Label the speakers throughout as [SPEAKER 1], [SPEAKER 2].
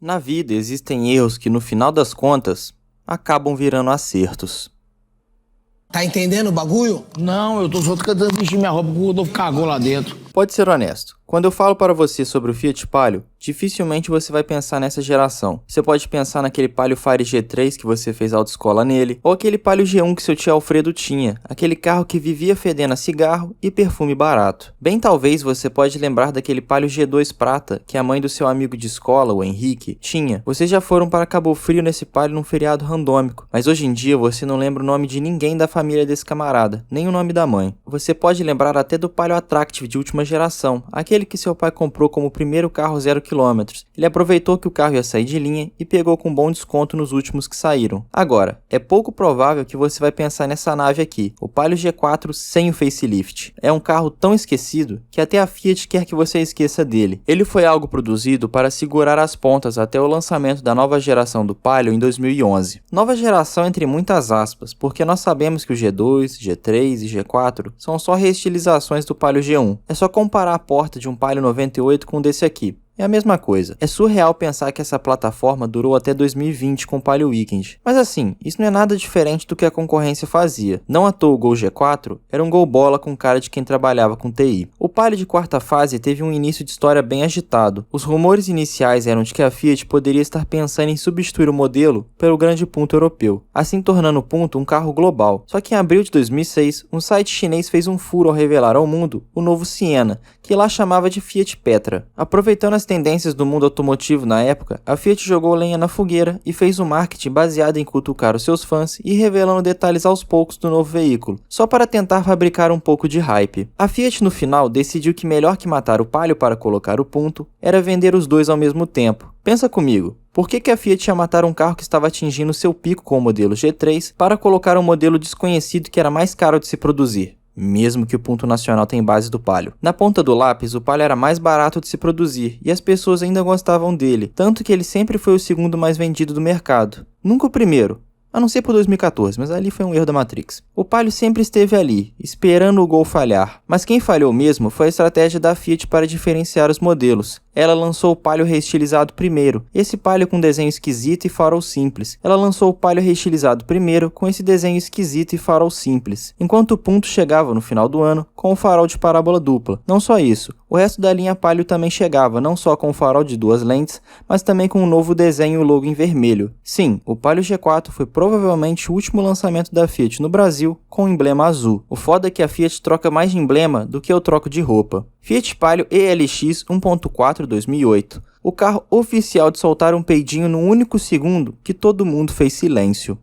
[SPEAKER 1] Na vida existem erros que, no final das contas, acabam virando acertos.
[SPEAKER 2] Tá entendendo o bagulho?
[SPEAKER 3] Não, eu tô só tentando vestir minha roupa porque o Rodolfo cagou lá dentro.
[SPEAKER 1] Pode ser honesto. Quando eu falo para você sobre o Fiat Palio, dificilmente você vai pensar nessa geração. Você pode pensar naquele Palio Fire G3 que você fez autoescola nele, ou aquele Palio G1 que seu tio Alfredo tinha, aquele carro que vivia fedendo a cigarro e perfume barato. Bem talvez você pode lembrar daquele Palio G2 prata que a mãe do seu amigo de escola, o Henrique, tinha. Vocês já foram para Cabo Frio nesse Palio num feriado randômico, mas hoje em dia você não lembra o nome de ninguém da família desse camarada, nem o nome da mãe. Você pode lembrar até do Palio Attractive de última geração, aquele que seu pai comprou como primeiro carro 0 km. Ele aproveitou que o carro ia sair de linha e pegou com bom desconto nos últimos que saíram. Agora, é pouco provável que você vai pensar nessa nave aqui, o Palio G4 sem o facelift. É um carro tão esquecido que até a Fiat quer que você esqueça dele. Ele foi algo produzido para segurar as pontas até o lançamento da nova geração do Palio em 2011. Nova geração entre muitas aspas, porque nós sabemos que o G2, G3 e G4 são só reestilizações do Palio G1. É só comparar a porta de um Palio 98 com um desse aqui. É a mesma coisa. É surreal pensar que essa plataforma durou até 2020 com o Palio Weekend. Mas assim, isso não é nada diferente do que a concorrência fazia. Não à toa o Gol G4 era um gol bola com cara de quem trabalhava com TI. O Palio de quarta fase teve um início de história bem agitado. Os rumores iniciais eram de que a Fiat poderia estar pensando em substituir o modelo pelo grande Punto europeu, assim tornando o Punto um carro global. Só que em abril de 2006, um site chinês fez um furo ao revelar ao mundo o novo Siena, que lá chamava de Fiat Petra. Aproveitando as tendências do mundo automotivo na época, a Fiat jogou lenha na fogueira e fez um marketing baseado em cutucar os seus fãs e revelando detalhes aos poucos do novo veículo, só para tentar fabricar um pouco de hype. A Fiat no final decidiu que melhor que matar o Palio para colocar o Punto era vender os dois ao mesmo tempo. Pensa comigo, por que a Fiat ia matar um carro que estava atingindo seu pico com o modelo G3 para colocar um modelo desconhecido que era mais caro de se produzir? Mesmo que o Punto nacional tenha base do Palio. Na ponta do lápis, o Palio era mais barato de se produzir, e as pessoas ainda gostavam dele, tanto que ele sempre foi o segundo mais vendido do mercado. Nunca o primeiro, a não ser por 2014, mas ali foi um erro da Matrix. O Palio sempre esteve ali, esperando o Gol falhar, mas quem falhou mesmo foi a estratégia da Fiat para diferenciar os modelos. Ela lançou o Palio reestilizado primeiro, esse Palio com desenho esquisito e farol simples. Ela lançou o Palio reestilizado primeiro, com esse desenho esquisito e farol simples, enquanto o Punto chegava no final do ano com o farol de parábola dupla. Não só isso, o resto da linha Palio também chegava, não só com o farol de duas lentes, mas também com um novo desenho e o logo em vermelho. Sim, o Palio G4 foi provavelmente o último lançamento da Fiat no Brasil com o emblema azul. O foda é que a Fiat troca mais de emblema do que eu troco de roupa. Fiat Palio ELX 1.4 2008. O carro oficial de soltar um peidinho no único segundo que todo mundo fez silêncio.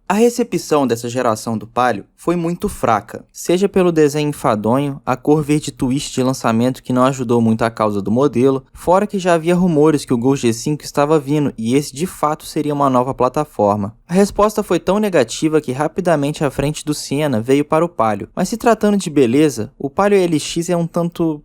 [SPEAKER 1] A recepção dessa geração do Palio foi muito fraca, seja pelo desenho enfadonho, a cor verde twist de lançamento que não ajudou muito a causa do modelo, fora que já havia rumores que o Gol G5 estava vindo e esse de fato seria uma nova plataforma. A resposta foi tão negativa que rapidamente a frente do Siena veio para o Palio, mas se tratando de beleza, o Palio LX é um tanto...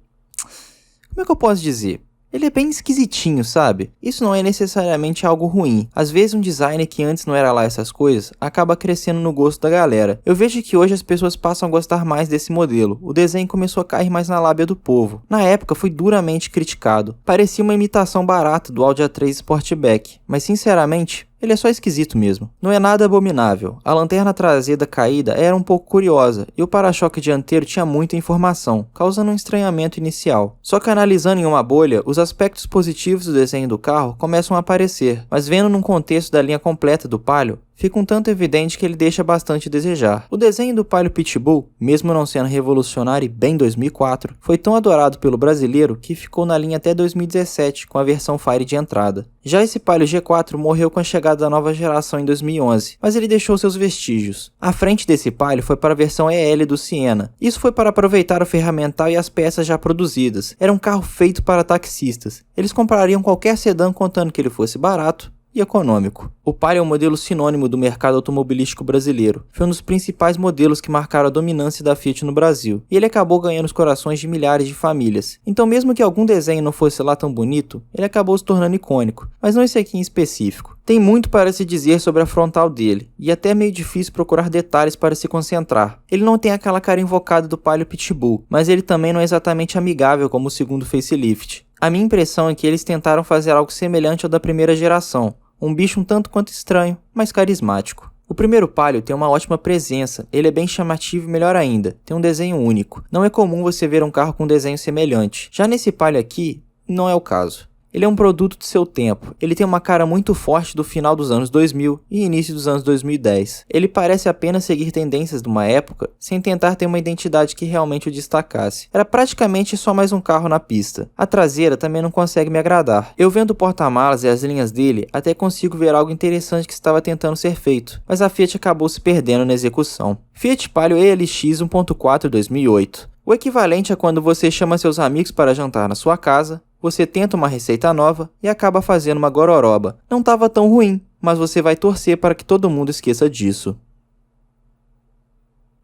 [SPEAKER 1] como é que eu posso dizer? Ele é bem esquisitinho, sabe? Isso não é necessariamente algo ruim. Às vezes um designer que antes não era lá essas coisas, acaba crescendo no gosto da galera. Eu vejo que hoje as pessoas passam a gostar mais desse modelo. O desenho começou a cair mais na lábia do povo. Na época foi duramente criticado. Parecia uma imitação barata do Audi A3 Sportback. Mas sinceramente... ele é só esquisito mesmo. Não é nada abominável. A lanterna traseira caída era um pouco curiosa e o para-choque dianteiro tinha muita informação, causando um estranhamento inicial. Só que analisando em uma bolha, os aspectos positivos do desenho do carro começam a aparecer, mas vendo num contexto da linha completa do Palio, fica um tanto evidente que ele deixa bastante a desejar. O desenho do Palio Pitbull, mesmo não sendo revolucionário e bem 2004, foi tão adorado pelo brasileiro que ficou na linha até 2017 com a versão Fire de entrada. Já esse Palio G4 morreu com a chegada da nova geração em 2011, mas ele deixou seus vestígios. A frente desse Palio foi para a versão EL do Siena. Isso foi para aproveitar o ferramental e as peças já produzidas. Era um carro feito para taxistas. Eles comprariam qualquer sedã contando que ele fosse barato e econômico. O Palio é um modelo sinônimo do mercado automobilístico brasileiro. Foi um dos principais modelos que marcaram a dominância da Fiat no Brasil, e ele acabou ganhando os corações de milhares de famílias. Então mesmo que algum desenho não fosse lá tão bonito, ele acabou se tornando icônico, mas não esse aqui em específico. Tem muito para se dizer sobre a frontal dele, e até é meio difícil procurar detalhes para se concentrar. Ele não tem aquela cara invocada do Palio Pitbull, mas ele também não é exatamente amigável como o segundo facelift. A minha impressão é que eles tentaram fazer algo semelhante ao da primeira geração, um bicho um tanto quanto estranho, mas carismático. O primeiro Palio tem uma ótima presença, ele é bem chamativo e melhor ainda, tem um desenho único. Não é comum você ver um carro com um desenho semelhante. Já nesse Palio aqui, não é o caso. Ele é um produto do seu tempo, ele tem uma cara muito forte do final dos anos 2000 e início dos anos 2010. Ele parece apenas seguir tendências de uma época, sem tentar ter uma identidade que realmente o destacasse. Era praticamente só mais um carro na pista. A traseira também não consegue me agradar. Eu vendo o porta-malas e as linhas dele, até consigo ver algo interessante que estava tentando ser feito, mas a Fiat acabou se perdendo na execução. Fiat Palio ELX 1.4 2008. O equivalente a quando você chama seus amigos para jantar na sua casa, você tenta uma receita nova e acaba fazendo uma gororoba. Não estava tão ruim, mas você vai torcer para que todo mundo esqueça disso.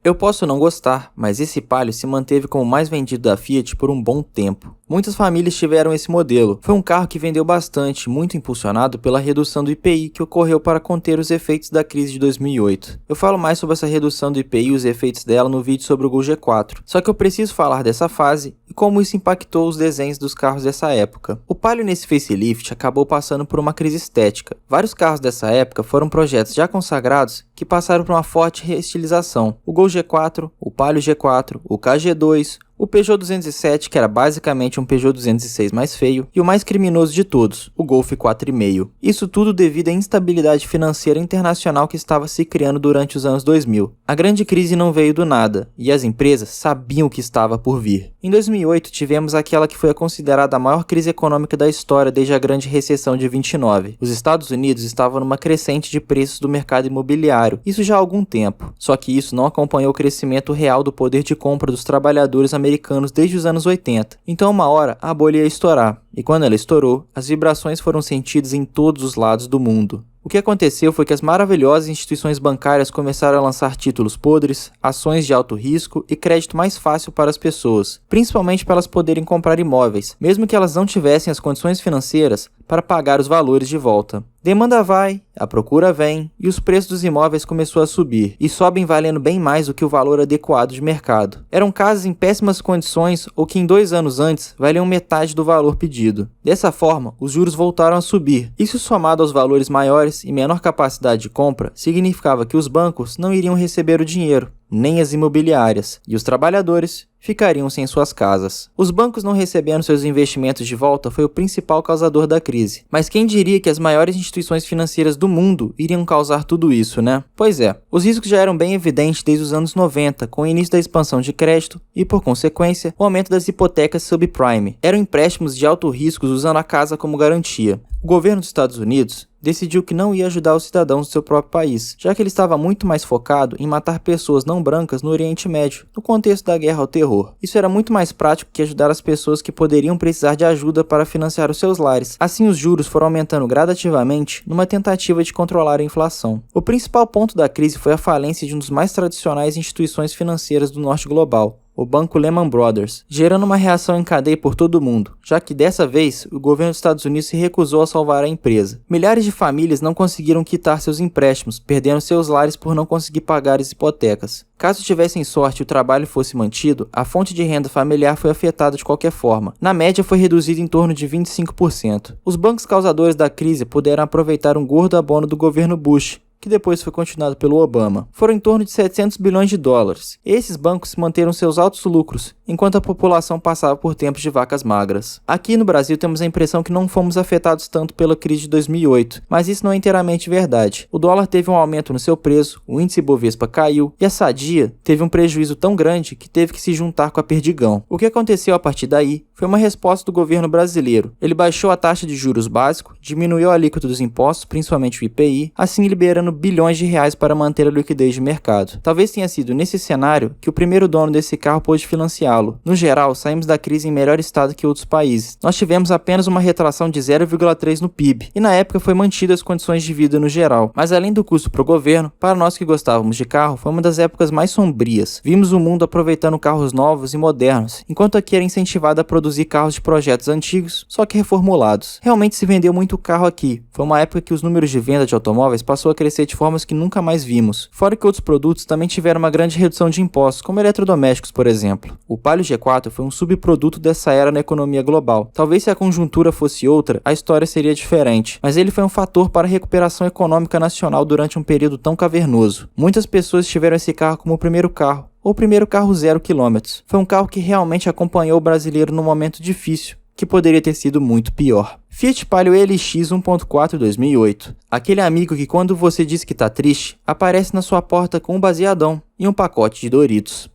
[SPEAKER 1] Eu posso não gostar, mas esse Palio se manteve como o mais vendido da Fiat por um bom tempo. Muitas famílias tiveram esse modelo. Foi um carro que vendeu bastante, muito impulsionado pela redução do IPI que ocorreu para conter os efeitos da crise de 2008. Eu falo mais sobre essa redução do IPI e os efeitos dela no vídeo sobre o Gol G4. Só que eu preciso falar dessa fase e como isso impactou os desenhos dos carros dessa época. O Palio nesse facelift acabou passando por uma crise estética. Vários carros dessa época foram projetos já consagrados que passaram por uma forte reestilização. O Gol G4, o Palio G4, o KG2, o Peugeot 207, que era basicamente um Peugeot 206 mais feio, e o mais criminoso de todos, o Golf 4,5. Isso tudo devido à instabilidade financeira internacional que estava se criando durante os anos 2000. A grande crise não veio do nada, e as empresas sabiam o que estava por vir. Em 2008, tivemos aquela que foi considerada a maior crise econômica da história desde a Grande Recessão de 29. Os Estados Unidos estavam numa crescente de preços do mercado imobiliário, isso já há algum tempo. Só que isso não acompanhou o crescimento real do poder de compra dos trabalhadores americanos desde os anos 80. Então uma hora a bolha ia estourar, e quando ela estourou, as vibrações foram sentidas em todos os lados do mundo. O que aconteceu foi que as maravilhosas instituições bancárias começaram a lançar títulos podres, ações de alto risco e crédito mais fácil para as pessoas, principalmente para elas poderem comprar imóveis, mesmo que elas não tivessem as condições financeiras para pagar os valores de volta. Demanda vai, a procura vem, e os preços dos imóveis começou a subir, e sobem valendo bem mais do que o valor adequado de mercado. Eram casas em péssimas condições ou que em 2 anos antes valiam metade do valor pedido. Dessa forma, os juros voltaram a subir. Isso somado aos valores maiores e menor capacidade de compra, significava que os bancos não iriam receber o dinheiro, nem as imobiliárias, e os trabalhadores ficariam sem suas casas. Os bancos não recebendo seus investimentos de volta foi o principal causador da crise. Mas quem diria que as maiores instituições financeiras do mundo iriam causar tudo isso, né? Pois é, os riscos já eram bem evidentes desde os anos 90, com o início da expansão de crédito e, por consequência, o aumento das hipotecas subprime. Eram empréstimos de alto risco usando a casa como garantia. O governo dos Estados Unidos decidiu que não ia ajudar os cidadãos do seu próprio país, já que ele estava muito mais focado em matar pessoas não brancas no Oriente Médio, no contexto da guerra ao terror. Isso era muito mais prático que ajudar as pessoas que poderiam precisar de ajuda para financiar os seus lares. Assim, os juros foram aumentando gradativamente numa tentativa de controlar a inflação. O principal ponto da crise foi a falência de um dos mais tradicionais instituições financeiras do norte global, o banco Lehman Brothers, gerando uma reação em cadeia por todo o mundo, já que dessa vez o governo dos Estados Unidos se recusou a salvar a empresa. Milhares de famílias não conseguiram quitar seus empréstimos, perdendo seus lares por não conseguir pagar as hipotecas. Caso tivessem sorte e o trabalho fosse mantido, a fonte de renda familiar foi afetada de qualquer forma. Na média foi reduzida em torno de 25%. Os bancos causadores da crise puderam aproveitar um gordo abono do governo Bush, que depois foi continuado pelo Obama. Foram em torno de 700 bilhões de dólares. Esses bancos manteram seus altos lucros, enquanto a população passava por tempos de vacas magras. Aqui no Brasil temos a impressão que não fomos afetados tanto pela crise de 2008, mas isso não é inteiramente verdade. O dólar teve um aumento no seu preço, o índice Bovespa caiu, e a Sadia teve um prejuízo tão grande que teve que se juntar com a Perdigão. O que aconteceu a partir daí foi uma resposta do governo brasileiro. Ele baixou a taxa de juros básico, diminuiu a alíquota dos impostos, principalmente o IPI, assim liberando bilhões de reais para manter a liquidez de mercado. Talvez tenha sido nesse cenário que o primeiro dono desse carro pôde financiá-lo. No geral, saímos da crise em melhor estado que outros países. Nós tivemos apenas uma retração de 0,3 no PIB, e na época foi mantida as condições de vida no geral. Mas além do custo para o governo, para nós que gostávamos de carro, foi uma das épocas mais sombrias. Vimos o mundo aproveitando carros novos e modernos, enquanto aqui era incentivado a produzir carros de projetos antigos, só que reformulados. Realmente se vendeu muito carro aqui. Foi uma época que os números de venda de automóveis passou a crescer crescer de formas que nunca mais vimos. Fora que outros produtos também tiveram uma grande redução de impostos, como eletrodomésticos, por exemplo. O Palio G4 foi um subproduto dessa era na economia global. Talvez se a conjuntura fosse outra, a história seria diferente, mas ele foi um fator para a recuperação econômica nacional durante um período tão cavernoso. Muitas pessoas tiveram esse carro como o primeiro carro, ou o primeiro carro 0 km. Foi um carro que realmente acompanhou o brasileiro num momento difícil, que poderia ter sido muito pior. Fiat Palio LX 1.4 2008. Aquele amigo que quando você diz que tá triste, aparece na sua porta com um baseadão e um pacote de Doritos.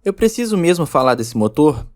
[SPEAKER 1] Eu preciso mesmo falar desse motor?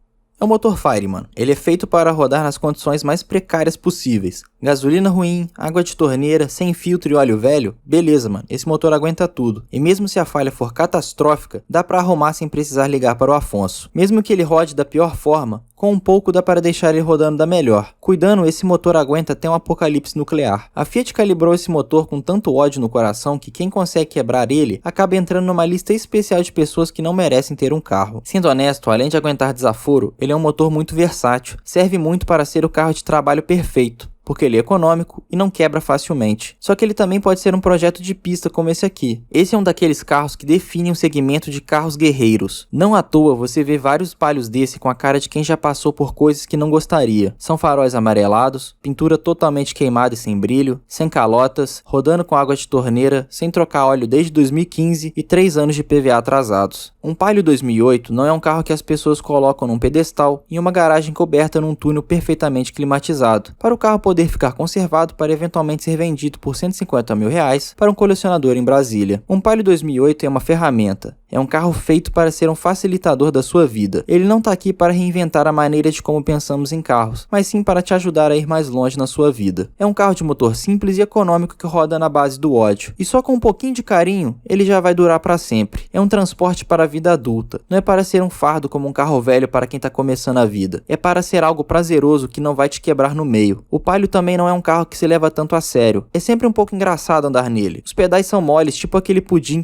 [SPEAKER 1] É o motor Fire, mano. Ele é feito para rodar nas condições mais precárias possíveis. Gasolina ruim, água de torneira, sem filtro e óleo velho? Beleza, mano. Esse motor aguenta tudo. E mesmo se a falha for catastrófica, dá pra arrumar sem precisar ligar para o Afonso. Mesmo que ele rode da pior forma, com um pouco dá para deixar ele rodando da melhor. Cuidando, esse motor aguenta até um apocalipse nuclear. A Fiat calibrou esse motor com tanto ódio no coração que quem consegue quebrar ele acaba entrando numa lista especial de pessoas que não merecem ter um carro. Sendo honesto, além de aguentar desaforo, ele é um motor muito versátil. Serve muito para ser o carro de trabalho perfeito, porque ele é econômico e não quebra facilmente. Só que ele também pode ser um projeto de pista como esse aqui. Esse é um daqueles carros que definem um segmento de carros guerreiros. Não à toa você vê vários Palios desse com a cara de quem já passou por coisas que não gostaria. São faróis amarelados, pintura totalmente queimada e sem brilho, sem calotas, rodando com água de torneira, sem trocar óleo desde 2015 e 3 anos de PVA atrasados. Um Palio 2008 não é um carro que as pessoas colocam num pedestal em uma garagem coberta num túnel perfeitamente climatizado, para o carro poder ficar conservado para eventualmente ser vendido por R$150 mil para um colecionador em Brasília. Um Palio 2008 é uma ferramenta. É um carro feito para ser um facilitador da sua vida. Ele não está aqui para reinventar a maneira de como pensamos em carros, mas sim para te ajudar a ir mais longe na sua vida. É um carro de motor simples e econômico que roda na base do ódio. E só com um pouquinho de carinho, ele já vai durar para sempre. É um transporte para a vida adulta. Não é para ser um fardo como um carro velho para quem está começando a vida. É para ser algo prazeroso que não vai te quebrar no meio. O Palio também não é um carro que se leva tanto a sério. É sempre um pouco engraçado andar nele. Os pedais são moles, tipo aquele pudim.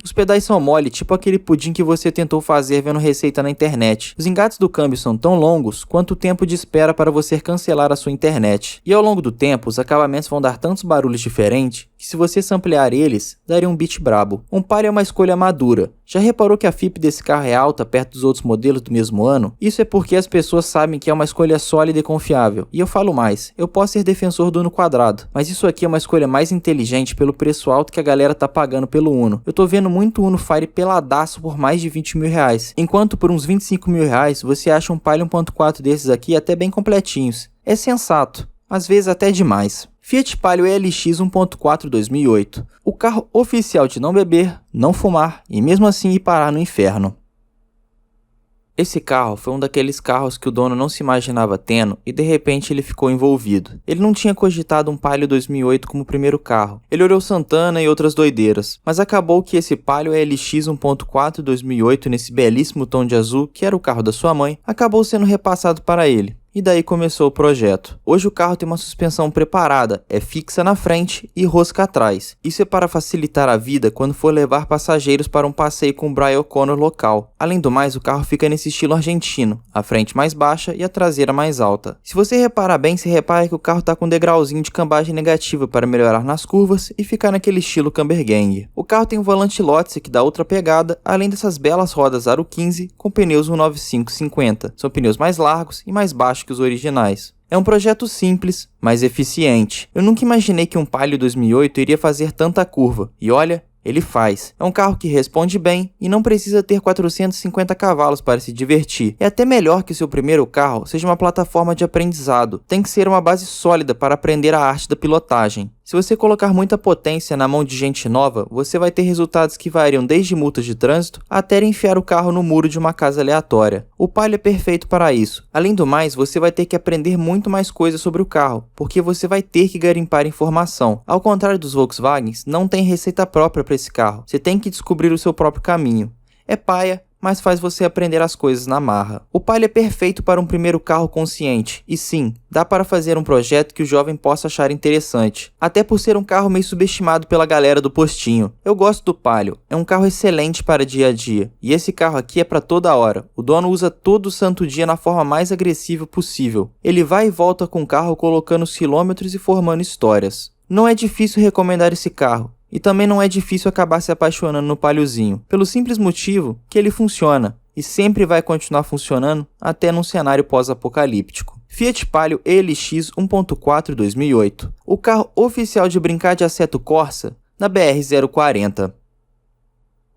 [SPEAKER 1] Que você tentou fazer vendo receita na internet. Os engates do câmbio são tão longos quanto o tempo de espera para você cancelar a sua internet. E ao longo do tempo, os acabamentos vão dar tantos barulhos diferentes que se você samplear eles, daria um beat brabo. Um Palio é uma escolha madura. Já reparou que a FIP desse carro é alta perto dos outros modelos do mesmo ano? Isso é porque as pessoas sabem que é uma escolha sólida e confiável. E eu falo mais, eu posso ser defensor do Uno quadrado, mas isso aqui é uma escolha mais inteligente pelo preço alto que a galera tá pagando pelo Uno. Eu tô vendo muito Uno Fire peladaço por mais de R$20 mil, enquanto por uns R$25 mil você acha um Palio 1.4 desses aqui até bem completinhos. É sensato, às vezes até demais. Fiat Palio LX 1.4 2008. O carro oficial de não beber, não fumar e mesmo assim ir parar no inferno. Esse carro foi um daqueles carros que o dono não se imaginava tendo e de repente ele ficou envolvido. Ele não tinha cogitado um Palio 2008 como primeiro carro. Ele olhou Santana e outras doideiras, mas acabou que esse Palio LX 1.4 2008 nesse belíssimo tom de azul, que era o carro da sua mãe, acabou sendo repassado para ele. E daí começou o projeto. Hoje o carro tem uma suspensão preparada, é fixa na frente e rosca atrás. Isso é para facilitar a vida quando for levar passageiros para um passeio com o Brian O'Connor local. Além do mais, o carro fica nesse estilo argentino, a frente mais baixa e a traseira mais alta. Se você reparar bem, se repara que o carro está com um degrauzinho de cambagem negativa para melhorar nas curvas e ficar naquele estilo camber gang. O carro tem um volante Lotse que dá outra pegada, além dessas belas rodas Aro 15 com pneus 195/50. São pneus mais largos e mais baixos que os originais. É um projeto simples, mas eficiente. Eu nunca imaginei que um Palio 2008 iria fazer tanta curva. E olha, ele faz. É um carro que responde bem e não precisa ter 450 cavalos para se divertir. É até melhor que o seu primeiro carro seja uma plataforma de aprendizado. Tem que ser uma base sólida para aprender a arte da pilotagem. Se você colocar muita potência na mão de gente nova, você vai ter resultados que variam desde multas de trânsito até enfiar o carro no muro de uma casa aleatória. O Palio é perfeito para isso. Além do mais, você vai ter que aprender muito mais coisas sobre o carro, porque você vai ter que garimpar informação. Ao contrário dos Volkswagens, não tem receita própria para esse carro. Você tem que descobrir o seu próprio caminho. É paia, mas faz você aprender as coisas na marra. O Palio é perfeito para um primeiro carro consciente, e sim, dá para fazer um projeto que o jovem possa achar interessante, até por ser um carro meio subestimado pela galera do postinho. Eu gosto do Palio, é um carro excelente para dia a dia, e esse carro aqui é para toda hora. O dono usa todo santo dia na forma mais agressiva possível. Ele vai e volta com o carro colocando os quilômetros e formando histórias. Não é difícil recomendar esse carro, e também não é difícil acabar se apaixonando no Paliozinho, pelo simples motivo que ele funciona, e sempre vai continuar funcionando até num cenário pós-apocalíptico. Fiat Palio ELX 1.4 2008, o carro oficial de brincar de Assetto Corsa na BR-040.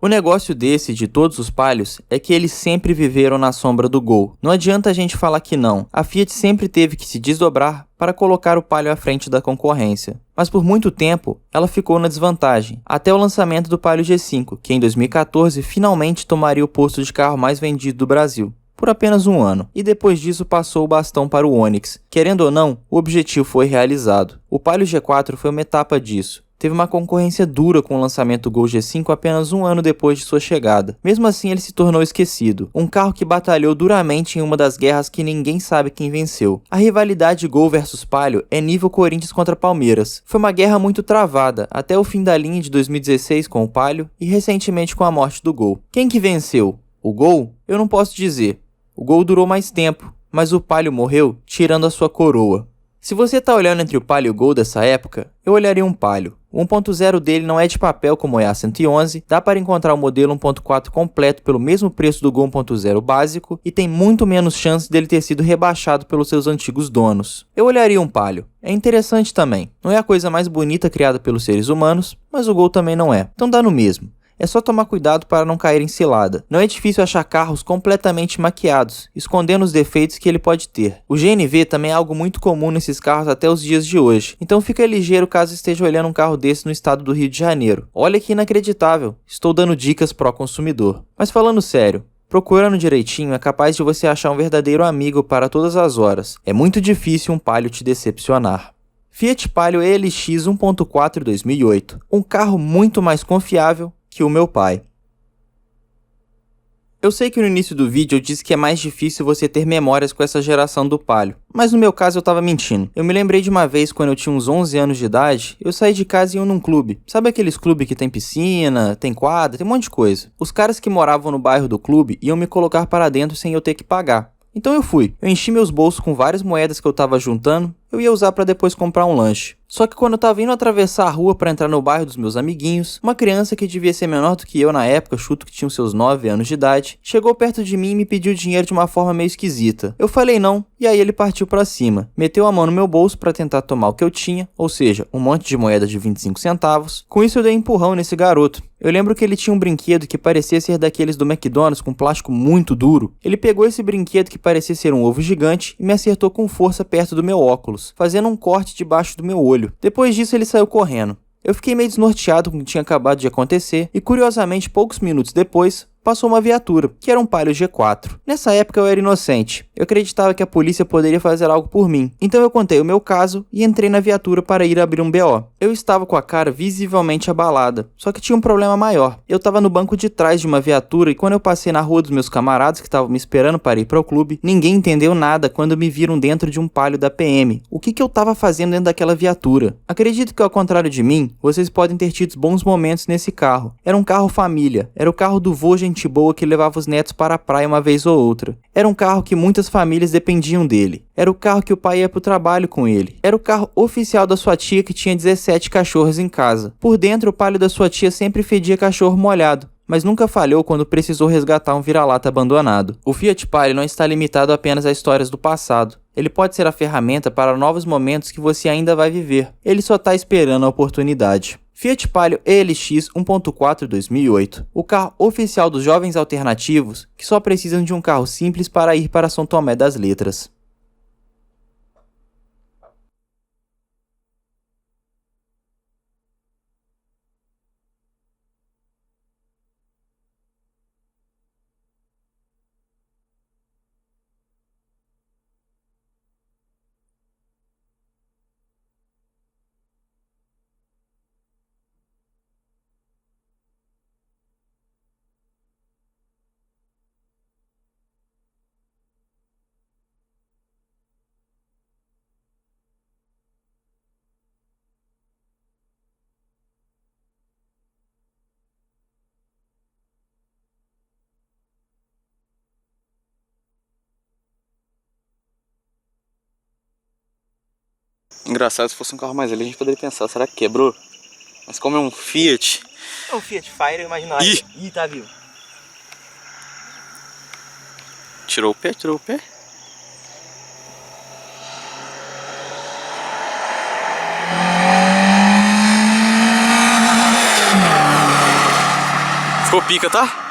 [SPEAKER 1] O negócio desse, de todos os Palios, é que eles sempre viveram na sombra do Gol. Não adianta a gente falar que não, a Fiat sempre teve que se desdobrar para colocar o Palio à frente da concorrência. Mas por muito tempo, ela ficou na desvantagem, até o lançamento do Palio G5, que em 2014 finalmente tomaria o posto de carro mais vendido do Brasil, por apenas um ano, e depois disso passou o bastão para o Onix. Querendo ou não, o objetivo foi realizado. O Palio G4 foi uma etapa disso. Teve uma concorrência dura com o lançamento do Gol G5 apenas um ano depois de sua chegada. Mesmo assim, ele se tornou esquecido. Um carro que batalhou duramente em uma das guerras que ninguém sabe quem venceu. A rivalidade Gol versus Palio é nível Corinthians contra Palmeiras. Foi uma guerra muito travada, até o fim da linha de 2016 com o Palio e recentemente com a morte do Gol. Quem que venceu? O Gol? Eu não posso dizer. O Gol durou mais tempo, mas o Palio morreu tirando a sua coroa. Se você tá olhando entre o Palio e o Gol dessa época, eu olharia um Palio. O 1.0 dele não é de papel como é a 111, dá para encontrar o modelo 1.4 completo pelo mesmo preço do Gol 1.0 básico e tem muito menos chance dele ter sido rebaixado pelos seus antigos donos. Eu olharia um Palio. É interessante também. Não é a coisa mais bonita criada pelos seres humanos, mas o Gol também não é. Então dá no mesmo. É só tomar cuidado para não cair em cilada. Não é difícil achar carros completamente maquiados, escondendo os defeitos que ele pode ter. O GNV também é algo muito comum nesses carros até os dias de hoje, então fica ligeiro caso esteja olhando um carro desse no estado do Rio de Janeiro. Olha que inacreditável, estou dando dicas pro consumidor. Mas falando sério, procurando direitinho é capaz de você achar um verdadeiro amigo para todas as horas. É muito difícil um Palio te decepcionar. Fiat Palio ELX 1.4 2008, um carro muito mais confiável que o meu pai. Eu sei que no início do vídeo eu disse que é mais difícil você ter memórias com essa geração do Palio, mas no meu caso eu tava mentindo. Eu me lembrei de uma vez quando eu tinha uns 11 anos de idade, eu saí de casa e ia num clube. Sabe aqueles clubes que tem piscina, tem quadra, tem um monte de coisa. Os caras que moravam no bairro do clube iam me colocar para dentro sem eu ter que pagar. Então eu fui. Eu enchi meus bolsos com várias moedas que eu tava juntando, eu ia usar para depois comprar um lanche. Só que quando eu tava indo atravessar a rua para entrar no bairro dos meus amiguinhos, uma criança que devia ser menor do que eu na época, chuto que tinha os seus 9 anos de idade, chegou perto de mim e me pediu dinheiro de uma forma meio esquisita. Eu falei não, e aí ele partiu para cima. Meteu a mão no meu bolso para tentar tomar o que eu tinha, ou seja, um monte de moeda de 25 centavos. Com isso eu dei um empurrão nesse garoto. Eu lembro que ele tinha um brinquedo que parecia ser daqueles do McDonald's com plástico muito duro. Ele pegou esse brinquedo que parecia ser um ovo gigante e me acertou com força perto do meu óculos, fazendo um corte debaixo do meu olho. Depois disso ele saiu correndo. Eu fiquei meio desnorteado com o que tinha acabado de acontecer e curiosamente poucos minutos depois passou uma viatura, que era um Palio G4. Nessa época eu era inocente, eu acreditava que a polícia poderia fazer algo por mim, então eu contei o meu caso e entrei na viatura para ir abrir um BO. Eu estava com a cara visivelmente abalada, só que tinha um problema maior. Eu estava no banco de trás de uma viatura e quando eu passei na rua dos meus camaradas que estavam me esperando para ir para o clube, ninguém entendeu nada quando me viram dentro de um Palio da PM. O que eu estava fazendo dentro daquela viatura? Acredito que ao contrário de mim, vocês podem ter tido bons momentos nesse carro. Era um carro família, era o carro do vô gente boa que levava os netos para a praia uma vez ou outra. Era um carro que muitas famílias dependiam dele. Era o carro que o pai ia para o trabalho com ele. Era o carro oficial da sua tia que tinha 17 cachorros em casa. Por dentro, o Palio da sua tia sempre fedia cachorro molhado, mas nunca falhou quando precisou resgatar um vira-lata abandonado. O Fiat Palio não está limitado apenas a histórias do passado. Ele pode ser a ferramenta para novos momentos que você ainda vai viver. Ele só está esperando a oportunidade. Fiat Palio ELX 1.4 2008, o carro oficial dos jovens alternativos que só precisam de um carro simples para ir para São Tomé das Letras. Engraçado, se fosse um carro mais velho, a gente poderia pensar, será que quebrou? Mas como é um Fiat...
[SPEAKER 4] É um Fiat Fire, eu imagino... Ih, tá vivo.
[SPEAKER 1] Tirou o pé, tirou o pé. Ficou pica, tá?